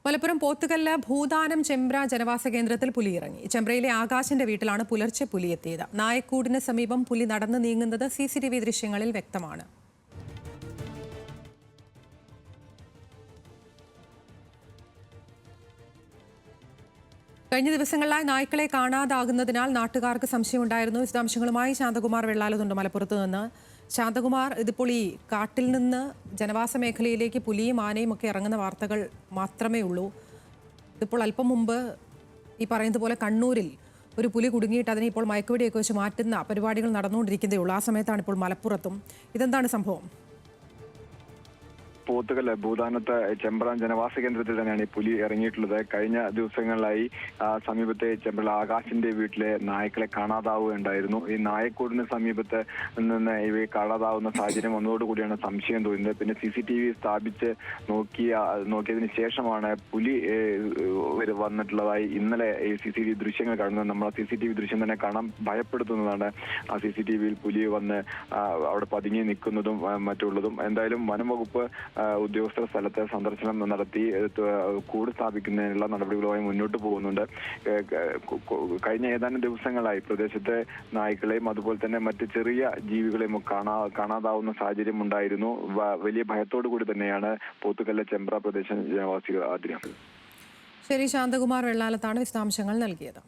മലപ്പുറം പോത്തുകല്ല് ഭൂതാനം ചെമ്പ്ര ജനവാസ കേന്ദ്രത്തിൽ പുലി ഇറങ്ങി. ചെമ്പ്രയിലെ ആകാശിന്റെ വീട്ടിലാണ് പുലർച്ചെ പുലി എത്തിയത്. നായക്കൂടിന് സമീപം പുലി നടന്നു നീങ്ങുന്നത് CCTV ദൃശ്യങ്ങളിൽ വ്യക്തമാണ്. കഴിഞ്ഞ ദിവസങ്ങളിലായി നായ്ക്കളെ കാണാതാകുന്നതിനാൽ നാട്ടുകാർക്ക് സംശയമുണ്ടായിരുന്നു. വിശദാംശങ്ങളുമായി ശാന്തകുമാർ വെള്ളാലത്തുണ്ട് മലപ്പുറത്ത് നിന്ന്. ശാന്തകുമാർ, ഇതിപ്പോൾ ഈ കാട്ടിൽ നിന്ന് ജനവാസ മേഖലയിലേക്ക് പുലിയും ആനയും ഒക്കെ ഇറങ്ങുന്ന വാർത്തകൾ മാത്രമേ ഉള്ളൂ. ഇതിപ്പോൾ അല്പം മുമ്പ് ഈ പറയുന്നത് പോലെ കണ്ണൂരിൽ ഒരു പുലി കുടുങ്ങിയിട്ട് അതിനെ ഇപ്പോൾ മയക്കുവെടിയൊക്കെ വെച്ച് മാറ്റുന്ന പരിപാടികൾ നടന്നുകൊണ്ടിരിക്കുന്നതേ ഉള്ളൂ. ആ സമയത്താണ് ഇപ്പോൾ മലപ്പുറത്തും. ഇതെന്താണ് സംഭവം? പോത്തുകല്ല് ഭൂതാനത്ത് ചെമ്പ്ര ജനവാസ കേന്ദ്രത്തിൽ തന്നെയാണ് ഈ പുലി ഇറങ്ങിയിട്ടുള്ളത്. കഴിഞ്ഞ ദിവസങ്ങളിലായി സമീപത്തെ ചെമ്പ്ര ആകാശിന്റെ വീട്ടിലെ നായ്ക്കളെ കാണാതാവുകയുണ്ടായിരുന്നു. ഈ നായക്കൂടിന് സമീപത്ത് നിന്ന് കാണാതാവുന്ന സാഹചര്യം വന്നതോടുകൂടിയാണ് സംശയം തോന്നുന്നത്. പിന്നെ CCTV സ്ഥാപിച്ച് നോക്കിയതിന് ശേഷമാണ് പുലി വന്നിട്ടുള്ളതായി ഇന്നലെ ഈ CCTV ദൃശ്യങ്ങൾ കാണുന്നത്. നമ്മൾ CCTV ദൃശ്യം തന്നെ കാണാൻ ഭയപ്പെടുത്തുന്നതാണ്. ആ CCTVയിൽ പുലി വന്ന് അവിടെ പതുങ്ങി നിൽക്കുന്നതും മറ്റുള്ളതും. എന്തായാലും വനംവകുപ്പ് ഉദ്യോഗസ്ഥർ സ്ഥലത്ത് സന്ദർശനം നടത്തി കൂട് സ്ഥാപിക്കുന്നതിനുള്ള നടപടികളുമായി മുന്നോട്ട് പോകുന്നുണ്ട്. കഴിഞ്ഞ ഏതാനും ദിവസങ്ങളായി പ്രദേശത്തെ നായ്ക്കളെയും അതുപോലെ തന്നെ മറ്റ് ചെറിയ ജീവികളെയും കാണാതാവുന്ന സാഹചര്യം ഉണ്ടായിരുന്നു. വലിയ ഭയത്തോടു കൂടി തന്നെയാണ് പോത്തുകല്ല് ചെമ്പ്ര പ്രദേശ ജനവാസികൾ. ശരി, ശാന്തകുമാർ വെള്ളാലത്താണ് വിശദാംശങ്ങൾ നൽകിയത്.